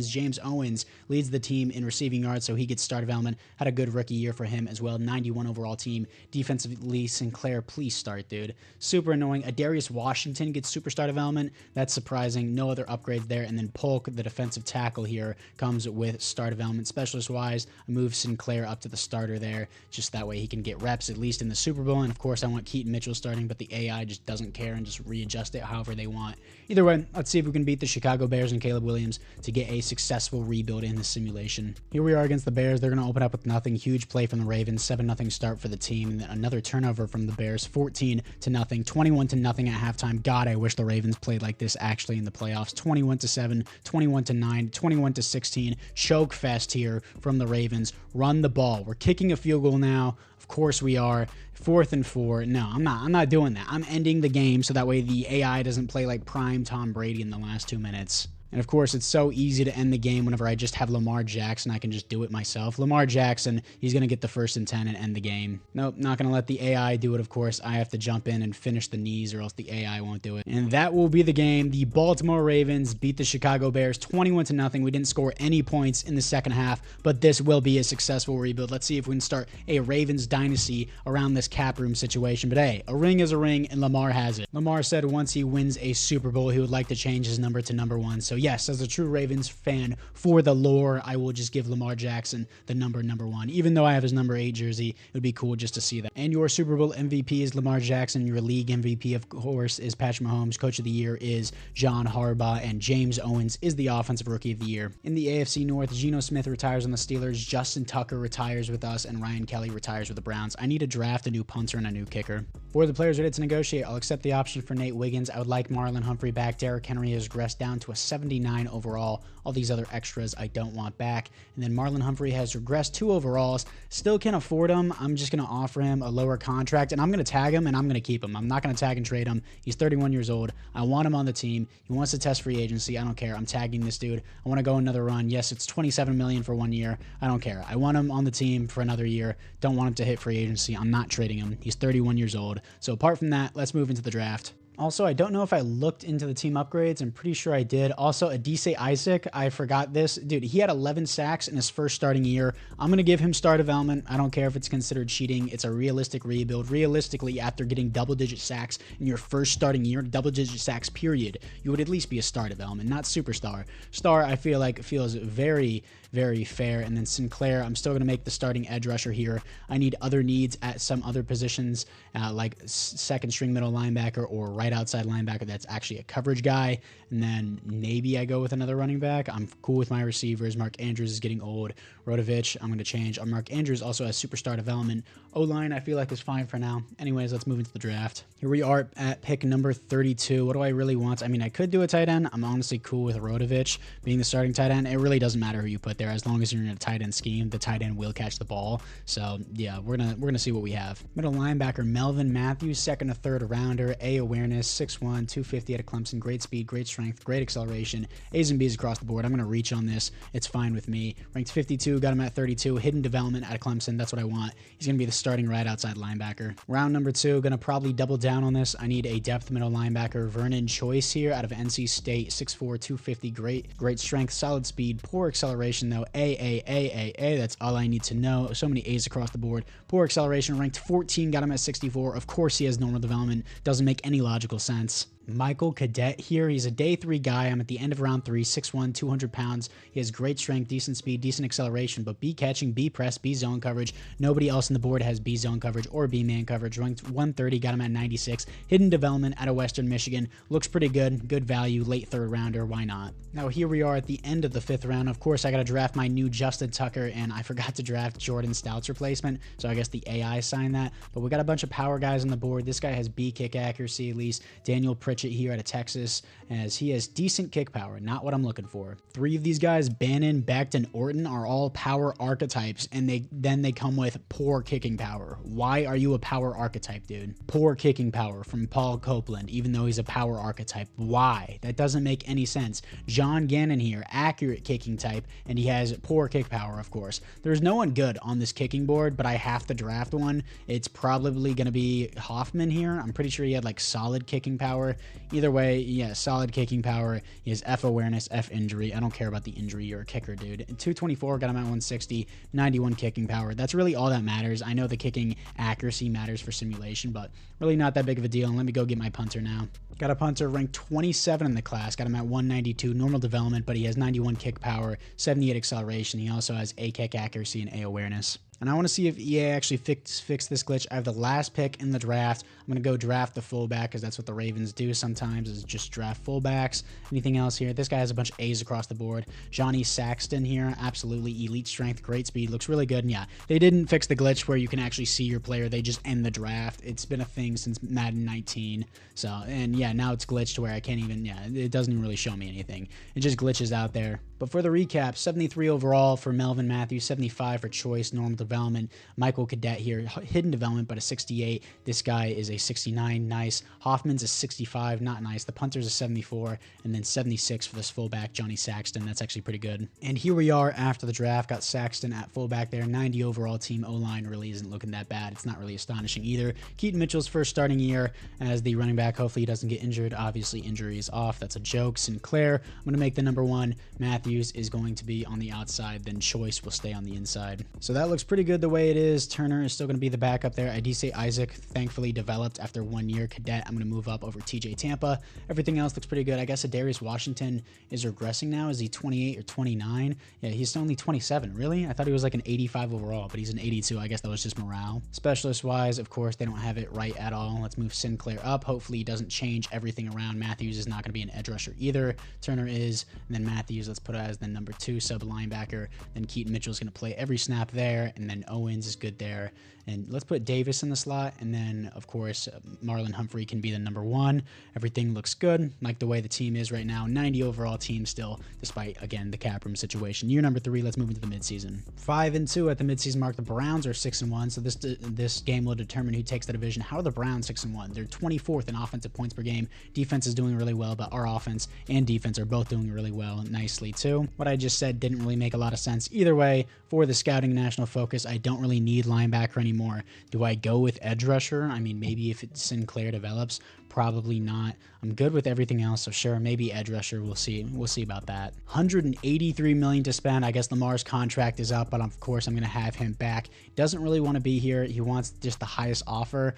James Owens leads the team in receiving yards, so he gets start development. Had a good rookie year for him as well. 91 overall team. Defensively, Sinclair, please start, dude. Super annoying. Adarius Washington gets superstar development. That's surprising. No other upgrades there. And then Polk, the defensive tackle here, comes with star development. Specialist-wise, I move Sinclair up to the starter there. Just that way he can get reps, at least in the Super Bowl. And, of course, I want Keaton Mitchell starting, but the AI just doesn't care and just readjust it however they want. Either way, let's see if we can beat the Chicago Bears and Caleb Williams to get a successful rebuild in the simulation. Here we are against the Bears. They're going to open up with nothing. Huge play from the Ravens. 7-0 start for the team. And then another turnover from the Bears. 14-0. 21-0 at halftime. God, I wish the Ravens played like this actually in the playoffs. 21-7. 21-9. 21-16. Choke fest here from the Ravens. Run the ball. We're kicking a field goal now. Of course we are. 4th and 4. No, I'm not doing that. I'm ending the game so that way the AI doesn't play like prime Tom Brady in the last 2 minutes. And of course, it's so easy to end the game whenever I just have Lamar Jackson. I can just do it myself. Lamar Jackson, he's going to get the 1st and 10 and end the game. Nope, not going to let the AI do it, of course. I have to jump in and finish the knees or else the AI won't do it. And that will be the game. The Baltimore Ravens beat the Chicago Bears 21-0. We didn't score any points in the second half, but this will be a successful rebuild. Let's see if we can start a Ravens dynasty around this cap room situation. But hey, a ring is a ring, and Lamar has it. Lamar said once he wins a Super Bowl, he would like to change his number to number 1. So yes, as a true Ravens fan, for the lore, I will just give Lamar Jackson the number 1. Even though I have his number 8 jersey, it would be cool just to see that. And your Super Bowl MVP is Lamar Jackson. Your league MVP, of course, is Patrick Mahomes. Coach of the Year is John Harbaugh. And James Owens is the Offensive Rookie of the Year. In the AFC North, Geno Smith retires on the Steelers. Justin Tucker retires with us. And Ryan Kelly retires with the Browns. I need to draft a new punter and a new kicker. For the players ready to negotiate, I'll accept the option for Nate Wiggins. I would like Marlon Humphrey back. Derrick Henry has regressed down to a 79 overall. All these other extras I don't want back. And then Marlon Humphrey has regressed 2 overalls. Still can't afford him. I'm just going to offer him a lower contract, and I'm going to tag him, and I'm going to keep him. I'm not going to tag and trade him. He's 31 years old. I want him on the team. He wants to test free agency. I don't care. I'm tagging this dude. I want to go another run. Yes, it's $27 million for 1 year. I don't care. I want him on the team for another year. Don't want him to hit free agency. I'm not trading him. He's 31 years old. So apart from that, let's move into the draft. Also, I don't know if I looked into the team upgrades. I'm pretty sure I did. Also, Adise Isaac, I forgot this. Dude, he had 11 sacks in his first starting year. I'm going to give him star development. I don't care if it's considered cheating. It's a realistic rebuild. Realistically, after getting double-digit sacks in your first starting year, double-digit sacks period, you would at least be a star development, not superstar. Star, I feel like, feels very, very fair. And then Sinclair, I'm still going to make the starting edge rusher here. I need other needs at some other positions, like second string middle linebacker or right outside linebacker that's actually a coverage guy. And then maybe I go with another running back. I'm cool with my receivers. Mark Andrews is getting old. Rodovich, I'm going to change. Mark Andrews also has superstar development. O-line, I feel like is fine for now. Anyways, let's move into the draft. Here we are at pick number 32. What do I really want? I mean, I could do a tight end. I'm honestly cool with Rodovich being the starting tight end. It really doesn't matter who you put there. As long as you're in a tight end scheme, the tight end will catch the ball. So yeah, we're gonna see what we have. Middle linebacker Melvin Matthews, second or third rounder. A awareness, 6'1", 250 out of Clemson. Great speed, great strength, great acceleration. A's and B's across the board. I'm gonna reach on this. It's fine with me. Ranked 52, got him at 32. Hidden development out of Clemson. That's what I want. He's gonna be the starting right outside linebacker. Round number 2, gonna probably double down on this. I need a depth middle linebacker. Vernon Choice here out of NC State, 6'4", 250. Great strength, solid speed, poor acceleration though. A. That's all I need to know. So many A's across the board. Poor acceleration, ranked 14, got him at 64. Of course he has normal development. Doesn't make any logical sense. Michael Cadet here. He's a day 3 guy. I'm at the end of round 3, 6'1", 200 pounds. He has great strength, decent speed, decent acceleration, but B catching, B press, B zone coverage. Nobody else on the board has B zone coverage or B man coverage. Ranked 130, got him at 96. Hidden development out of Western Michigan. Looks pretty good. Good value, late 3rd rounder. Why not? Now here we are at the end of the 5th round. Of course, I got to draft my new Justin Tucker, and I forgot to draft Jordan Stout's replacement, so I guess the AI signed that. But we got a bunch of power guys on the board. This guy has B kick accuracy at least. Daniel Pritchett here out of Texas, as he has decent kick power, not what I'm looking for. 3 of these guys, Bannon, Becton, Orton, are all power archetypes, and they come with poor kicking power. Why are you a power archetype, dude? Poor kicking power from Paul Copeland, even though he's a power archetype. Why? That doesn't make any sense. John Gannon here, accurate kicking type, and he has poor kick power, of course. There's no one good on this kicking board, but I have to draft one. It's probably going to be Hoffman here. I'm pretty sure he had like solid kicking power. Either way, yeah, solid kicking power. He has F awareness, F injury. I don't care about the injury. You're a kicker, dude. 224, got him at 160, 91 kicking power. That's really all that matters. I know the kicking accuracy matters for simulation, but really not that big of a deal. And let me go get my punter now. Got a punter ranked 27 in the class. Got him at 192, normal development, but he has 91 kick power, 78 acceleration. He also has A kick accuracy and A awareness. And I want to see if EA actually fix this glitch. I have the last pick in the draft. I'm going to go draft the fullback because that's what the Ravens do sometimes, is just draft fullbacks. Anything else here? This guy has a bunch of A's across the board. Johnny Saxton here, absolutely elite strength, great speed, looks really good. And yeah, they didn't fix the glitch where you can actually see your player. They just end the draft. It's been a thing since Madden 19. So, and yeah, now it's glitched to where I can't even, yeah, it doesn't even really show me anything. It just glitches out there. But for the recap, 73 overall for Melvin Matthews, 75 for Choice, normal development. Michael Cadet here, hidden development, but a 68. This guy is a 69, nice. Hoffman's a 65, not nice. The punter's a 74, and then 76 for this fullback, Johnny Saxton. That's actually pretty good. And here we are after the draft. Got Saxton at fullback there, 90 overall team. O-line really isn't looking that bad. It's not really astonishing either. Keaton Mitchell's first starting year as the running back. Hopefully he doesn't get injured. Obviously injury is off. That's a joke. Sinclair, I'm going to make the number 1. Matthews is going to be on the outside, then Choice will stay on the inside. So that looks pretty good the way it is. Turner is still going to be the backup there. Adise Isaac thankfully developed after 1 year. Cadet, I'm going to move up over TJ Tampa. Everything else looks pretty good. I guess Darius Washington is regressing now. Is he 28 or 29? Yeah, he's only 27. Really? I thought he was like an 85 overall, but he's an 82. I guess that was just morale. Specialist wise, of course, they don't have it right at all. Let's move Sinclair up. Hopefully he doesn't change everything around. Matthews is not going to be an edge rusher either. Turner is, and then Matthews, let's put it as the number 2 sub linebacker. Then Keaton Mitchell's going to play every snap there, and then Owens is good there. And let's put Davis in the slot, and then of course Marlon Humphrey can be the number 1. Everything looks good, like the way the team is right now. 90 overall team still, despite again the cap room situation. Year number 3. Let's move into the midseason. 5-2 at the midseason mark. The Browns are 6-1, so this game will determine who takes the division. How are the Browns 6-1? They're 24th in offensive points per game. Defense is doing really well, but our offense and defense are both doing really well, nicely too. What I just said didn't really make a lot of sense either way. For the scouting national focus focus. I don't really need linebacker anymore. Do I go with edge rusher? I mean, maybe if Sinclair develops, probably not. I'm good with everything else, so sure, maybe edge rusher. We'll see. We'll see about that. $183 million to spend. I guess Lamar's contract is up, but of course I'm going to have him back. Doesn't really want to be here. He wants just the highest offer.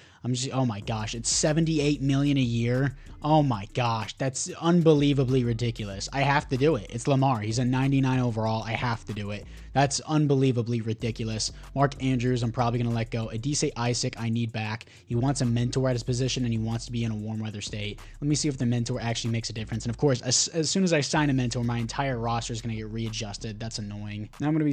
Oh my gosh, it's $78 million a year. Oh my gosh, that's unbelievably ridiculous. I have to do it. It's Lamar. He's a 99 overall. I have to do it. That's unbelievably ridiculous. Mark Andrews, I'm probably going to let go. Adise Isaac, I need back. He wants a mentor at his position, and he wants to be in a warm weather state. Let me see if the mentor actually makes a difference. And of course, as soon as I sign a mentor, my entire roster is going to get readjusted. That's annoying. Now I'm going to be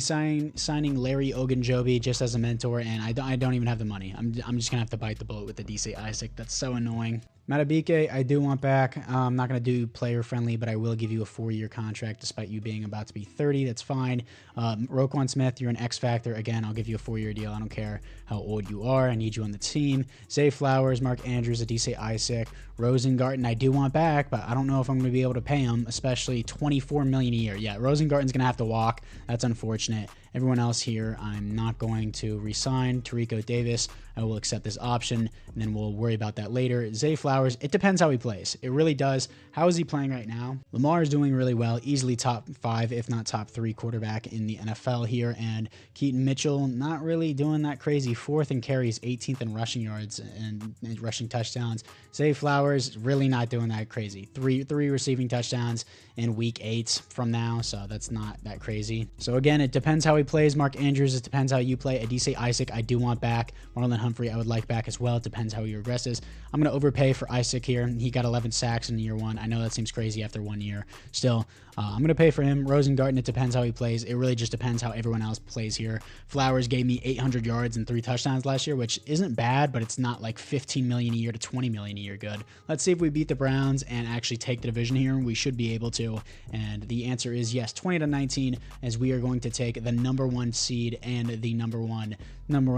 signing Larry Ogunjobi just as a mentor, and I don't even have the money. I'm just going to have to bite the bullet with Adise Isaac. That's so annoying. Matabike, I do want back. I'm not going to do player friendly, but I will give you a 4-year contract despite you being about to be 30. That's fine. Roquan Smith, you're an X factor. Again, I'll give you a 4-year deal. I don't care how old you are. I need you on the team. Zay Flowers, Mark Andrews, Adise Isaac, Rosengarten, I do want back, but I don't know if I'm going to be able to pay him, especially $24 million a year. Yeah, Rosengarten's going to have to walk. That's unfortunate. Everyone else here, I'm not going to re-sign. Tarico Davis, I will accept this option, and then we'll worry about that later. Zay Flowers, it depends how he plays. It really does. How is he playing right now? Lamar is doing really well. Easily top 5, if not top 3 quarterback in the NFL here. And Keaton Mitchell, not really doing that crazy. 4th in carries, 18th in rushing yards and rushing touchdowns. Zay Flowers, really not doing that crazy. Three receiving touchdowns in week 8 from now, so that's not that crazy. So again, it depends how he plays. Mark Andrews, it depends how you play. Adise Isaac, I do want back. Marlon Humphrey, I would like back as well. It depends how he regresses. I'm going to overpay for Isaac here. He got 11 sacks in year 1. I know that seems crazy after 1 year. Still, I'm going to pay for him. Rosengarten, it depends how he plays. It really just depends how everyone else plays here. Flowers gave me 800 yards and 3 touchdowns last year, which isn't bad, but it's not like $15 million a year to $20 million a year good. Let's see if we beat the Browns and actually take the division here. We should be able to. And the answer is yes, 20-19, as we are going to take the number 1 seed and the number one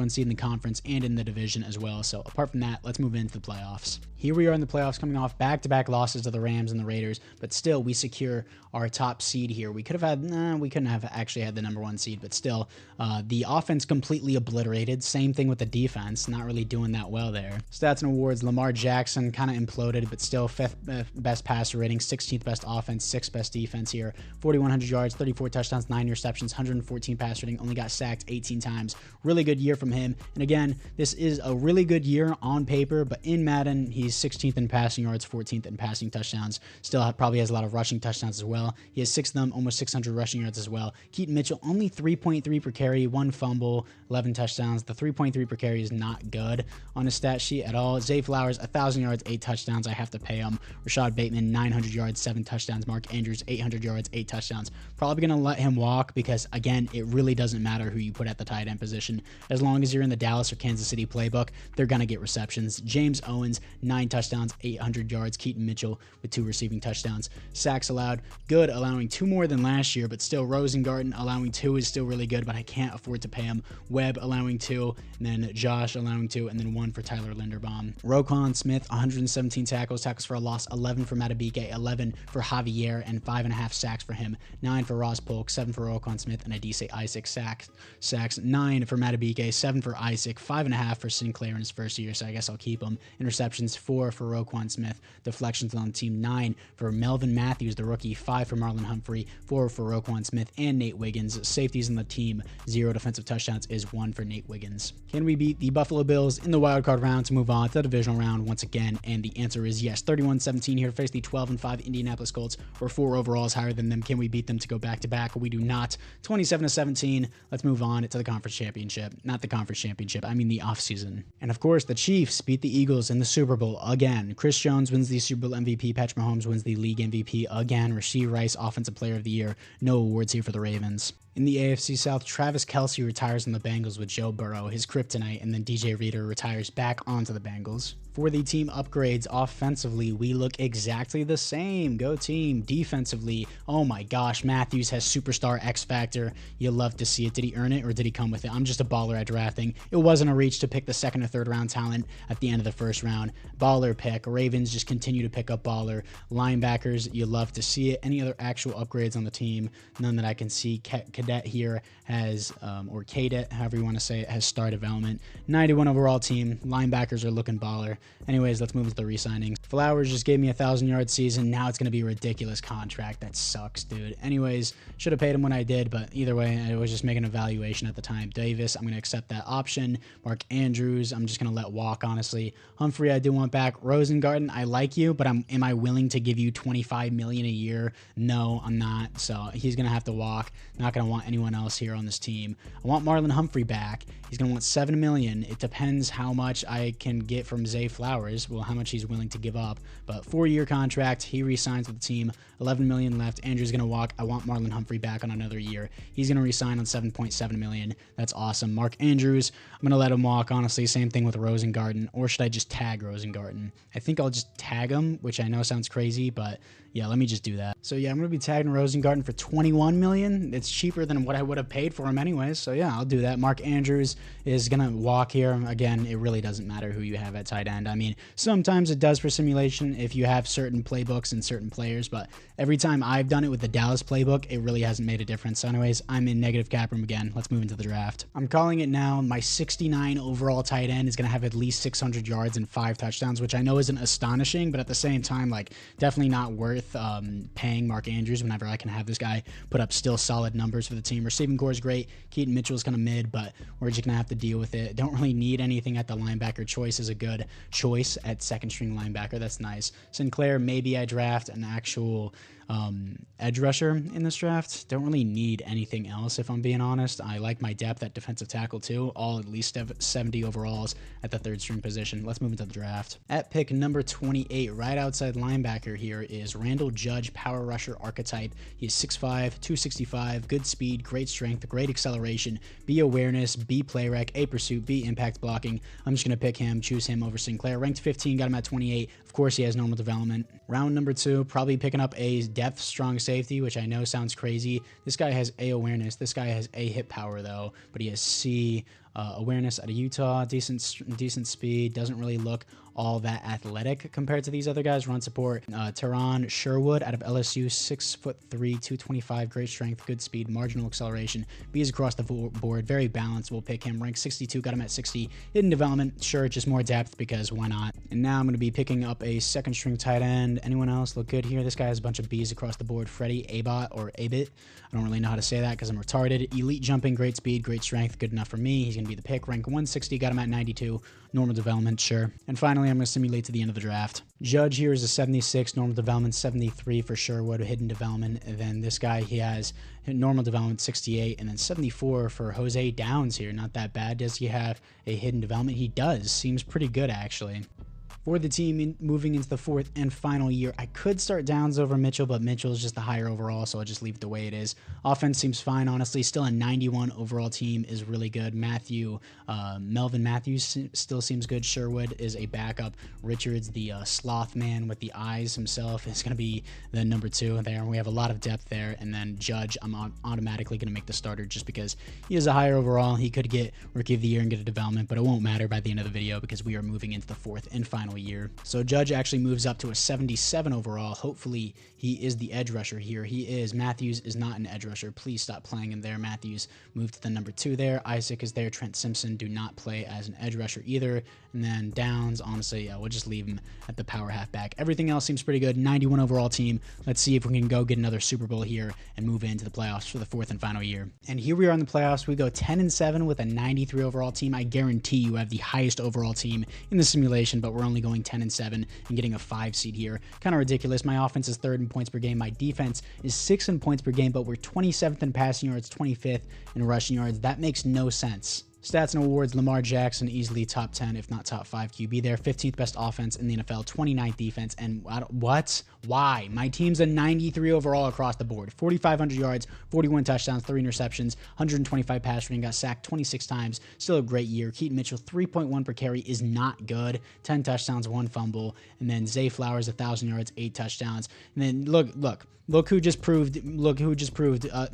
seed in the conference and in the division as well. So apart from that, let's move into the playoffs. Here we are in the playoffs, coming off back-to-back losses to the Rams and the Raiders, but still we secure our top seed here. We could have had, we couldn't have actually had the number 1 seed, but still, the offense completely obliterated. Same thing with the defense, not really doing that well there. Stats and awards, Lamar Jackson kind of imploded, but still 5th best passer rating, 16th best offense, 6th best defense here, 4,100 yards, 34 touchdowns, 9 interceptions, 114 pass rating, only got sacked 18 times. Really good year from him. And again, this is a really good year on paper, but in Madden, he's 16th in passing yards, 14th in passing touchdowns. Still probably has a lot of rushing touchdowns as well. He has 6 of them, almost 600 rushing yards as well. Keaton Mitchell, only 3.3 per carry, 1 fumble, 11 touchdowns. The 3.3 per carry is not good on his stat sheet at all. Zay Flowers, 1,000 yards, 8 touchdowns. I have to pay him. Rashad Bateman, 900 yards, 7 touchdowns. Mark Andrews, 800 yards, 8 touchdowns. Probably going to let him walk because, again, it really doesn't matter who you put at the tight end position. As long as you're in the Dallas or Kansas City playbook, they're going to get receptions. James Owens, 9 touchdowns, 800 yards. Keaton Mitchell with 2 receiving touchdowns. Sacks allowed, good, allowing 2 more than last year, but still Rosengarten allowing 2 is still really good, but I can't afford to pay him. Webb allowing 2, and then Josh allowing 2, and then 1 for Tyler Linderbaum. Roquan Smith, 117 tackles for a loss, 11 for Matabike, 11 for Javier, and 5.5 sacks for him. 9 for Ross Polk, 7 for Roquan Smith, and Adise Isaac sacks. 9 for Matabike, 7 for Isaac, 5.5 for Sinclair in his first year, so I guess I'll keep him. Interceptions, 4 for Roquan Smith. Deflections on the team, 9 for Melvin Matthews, the rookie, 5 for Marlon Humphrey, 4 for Roquan Smith and Nate Wiggins. Safeties on the team, 0 defensive touchdowns is 1 for Nate Wiggins. Can we beat the Buffalo Bills in the wildcard round to move on to the divisional round once again? And the answer is yes. 31-17 here to face the 12-5 Indianapolis Colts. We're 4 overalls higher than them. Can we beat them to go back-to-back? We do not. 27-17. Let's move on to the conference championship. Not the conference championship. I mean the offseason. And of course, the Chiefs beat the Eagles in the Super Bowl again. Chris Jones wins the Super Bowl MVP. Patrick Mahomes wins the league MVP again. Rashee Rice, Offensive Player of the Year. No awards here for the Ravens. In the AFC South, Travis Kelce retires on the Bengals with Joe Burrow, his kryptonite, and then DJ Reader retires back onto the Bengals. For the team upgrades, offensively, we look exactly the same. Go team. Defensively, oh my gosh, Matthews has superstar X Factor. You love to see it. Did he earn it or did he come with it? I'm just a baller at drafting. It wasn't a reach to pick the 2nd or 3rd round talent at the end of the 1st round. Baller pick. Ravens just continue to pick up baller. Linebackers, you love to see it. Any other actual upgrades on the team? None that I can see. cadet here has, or cadet, however you want to say it, has star development. 91 overall team. Linebackers are looking baller. Anyways, let's move into the re-signings. Flowers just gave me a 1,000-yard season. Now it's going to be a ridiculous contract. That sucks, dude. Anyways, should have paid him when I did, but either way, I was just making an evaluation at the time. Davis, I'm going to accept that option. Mark Andrews, I'm just going to let walk, honestly. Humphrey, I do want back. Rosengarten, I like you, but am I willing to give you $25 million a year? No, I'm not. So he's going to have to walk. Not going to want anyone else here on this team. I want Marlon Humphrey back. He's going to want $7 million. It depends how much I can get from Zay Flowers. Well, how much he's willing to give up. But 4-year contract. He re-signs with the team. $11 million left. Andrew's going to walk. I want Marlon Humphrey back on another year. He's going to re-sign on $7.7 million. That's awesome. Mark Andrews, I'm going to let him walk. Honestly, same thing with Rosengarten. Or should I just tag Rosengarten? I think I'll just tag him, which I know sounds crazy, but yeah, let me just do that. So yeah, I'm going to be tagging Rosengarten for $21 million. It's cheaper than what I would have paid for him anyways. So yeah, I'll do that. Mark Andrews is going to walk here. Again, it really doesn't matter who you have at tight end. I mean, sometimes it does for simulation if you have certain playbooks and certain players, but every time I've done it with the Dallas playbook, it really hasn't made a difference. So anyways, I'm in negative cap room again. Let's move into the draft. I'm calling it now. My 69 overall tight end is going to have at least 600 yards and 5 touchdowns, which I know isn't astonishing, but at the same time, like, definitely not worth paying Mark Andrews whenever I can have this guy put up still solid numbers for the team. Receiving core is great. Keaton Mitchell's kind of mid, but we're just going to have to deal with it. Don't really need anything at the linebacker. Choice is a good choice at second string linebacker. That's nice. Sinclair, maybe I draft an actual edge rusher in this draft. Don't really need anything else, if I'm being honest. I like my depth at defensive tackle too, all at least 70 overalls at the third string position. Let's move into the draft. At pick number 28, right outside linebacker here is Randall Judge, power rusher archetype. He is 6'5", 265, good speed, great strength, great acceleration, B awareness, B play rec, A pursuit, B impact blocking. I'm just going to pick him, choose him over Sinclair. Ranked 15, got him at 28. Of course, he has normal development. Round number 2, probably picking up a depth strong safety, which I know sounds crazy. This guy has A awareness. This guy has A hit power though, but he has C awareness out of Utah. Decent speed. Doesn't really look all that athletic compared to these other guys. Run support. Teron Sherwood out of LSU, 6'3", 225, great strength, good speed, marginal acceleration. B is across the board, very balanced. We'll pick him. Rank 62, got him at 60. Hidden development, sure, just more depth because why not? And now I'm going to be picking up a second string tight end. Anyone else look good here? This guy has a bunch of B's across the board. Freddie Abot or Abit. I don't really know how to say that because I'm retarded. Elite jumping, great speed, great strength, good enough for me. He's going to be the pick. Rank 160, got him at 92. Normal development, sure. And finally, I'm going to simulate to the end of the draft. Judge here is a 76, normal development 73 for Sherwood, hidden development. And then this guy, he has normal development 68, and then 74 for Jose Downs here. Not that bad. Does he have a hidden development? He does. Seems pretty good, actually. For the team moving into the 4th and final year, I could start Downs over Mitchell, but Mitchell is just the higher overall, so I'll just leave it the way it is. Offense seems fine, honestly. Still a 91 overall team is really good. Melvin Matthews still seems good. Sherwood is a backup. Richards, the sloth man with the eyes himself, is going to be the number 2 there. We have a lot of depth there. And then Judge, I'm automatically going to make the starter just because he is a higher overall. He could get Rookie of the Year and get a development, but it won't matter by the end of the video because we are moving into the 4th and final year. So Judge actually moves up to a 77 overall. Hopefully he is the edge rusher here. He is. Matthews is not an edge rusher. Please stop playing him there. Matthews moved to the number 2 there. Isaac is there. Trent Simpson do not play as an edge rusher either. And then Downs, honestly, yeah, we'll just leave him at the power halfback. Everything else seems pretty good. 91 overall team. Let's see if we can go get another Super Bowl here and move into the playoffs for the 4th and final year. And here we are in the playoffs. We go 10-7 with a 93 overall team. I guarantee you have the highest overall team in the simulation, but we're only going 10-7 and getting a 5 seed here. Kind of ridiculous. My offense is 3rd in points per game. My defense is 6th in points per game, but we're 27th in passing yards, 25th in rushing yards. That makes no sense. Stats and awards, Lamar Jackson, easily top 10, if not top 5 QB there. 15th best offense in the NFL, 29th defense. And what? Why? My team's a 93 overall across the board. 4,500 yards, 41 touchdowns, 3 interceptions, 125 pass rating, got sacked 26 times. Still a great year. Keaton Mitchell, 3.1 per carry is not good. 10 touchdowns, 1 fumble. And then Zay Flowers, 1,000 yards, 8 touchdowns. And then look who just proved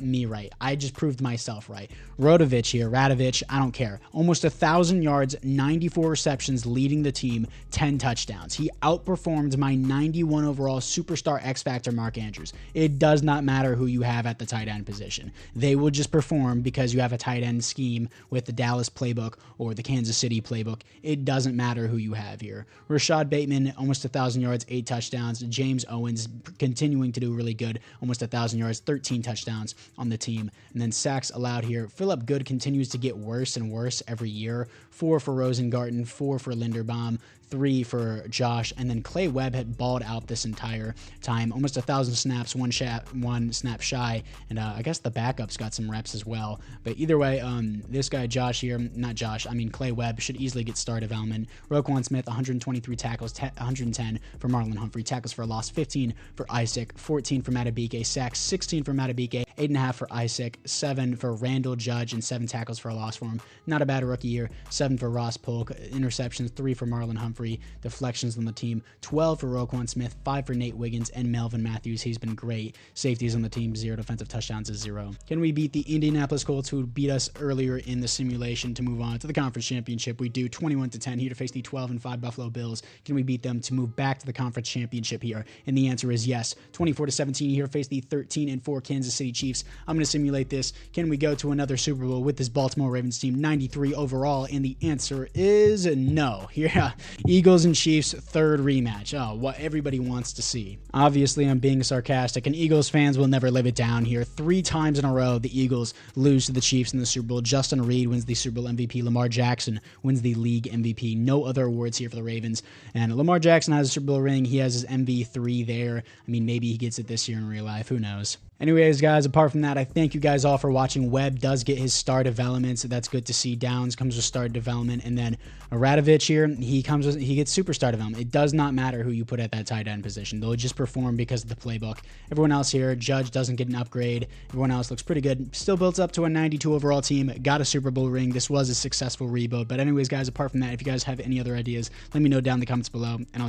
me right. I just proved myself right. Radovich, I don't care. care. Almost 1,000 yards, 94 receptions, leading the team, 10 touchdowns. He outperformed my 91 overall superstar X Factor Mark Andrews. It does not matter who you have at the tight end position. They will just perform because you have a tight end scheme with the Dallas playbook or the Kansas City playbook. It doesn't matter who you have here. Rashad Bateman, almost 1,000 yards, 8 touchdowns. James Owens continuing to do really good, almost 1,000 yards, 13 touchdowns on the team. And then sacks allowed here. Phillip Good continues to get worse and worse every year. 4 for Rosengarten, 4 for Linderbaum, 3 for Josh, and then Clay Webb had balled out this entire time. Almost 1,000 snaps, one snap shy, and I guess the backups got some reps as well. But either way, this guy Clay Webb should easily get star development. Roquan Smith, 123 tackles, 110 for Marlon Humphrey, tackles for a loss, 15 for Isaac, 14 for Matabike, sacks, 16 for Matabike, 8.5 for Isaac, 7 for Randall Judge, and 7 tackles for a loss for him. Not a bad rookie year. 7 for Ross Polk, interceptions, 3 for Marlon Humphrey, deflections on the team, 12 for Roquan Smith, 5 for Nate Wiggins, and Melvin Matthews. He's been great. Safeties on the team, 0. Defensive touchdowns is 0. Can we beat the Indianapolis Colts, who beat us earlier in the simulation, to move on to the conference championship? We do 21-10 here to face the 12-5 Buffalo Bills. Can we beat them to move back to the conference championship here? And the answer is yes. 24-17 here to face the 13-4 Kansas City Chiefs. I'm going to simulate this. Can we go to another Super Bowl with this Baltimore Ravens team? 93 overall, and the answer is no. Yeah, Eagles and Chiefs, third rematch. Oh, what everybody wants to see. Obviously, I'm being sarcastic, and Eagles fans will never live it down here. 3 times in a row, the Eagles lose to the Chiefs in the Super Bowl. Justin Reed wins the Super Bowl MVP. Lamar Jackson wins the league MVP. No other awards here for the Ravens. And Lamar Jackson has a Super Bowl ring. He has his MV3 there. I mean, maybe he gets it this year in real life. Who knows? Anyways, guys, apart from that, I thank you guys all for watching. Webb does get his star development, so that's good to see. Downs comes with star development, and then Radovich here, he gets superstar development. It does not matter who you put at that tight end position. They'll just perform because of the playbook. Everyone else here, Judge doesn't get an upgrade. Everyone else looks pretty good. Still builds up to a 92 overall team. Got a Super Bowl ring. This was a successful rebuild. But anyways, guys, apart from that, if you guys have any other ideas, let me know down in the comments below, and I'll see you.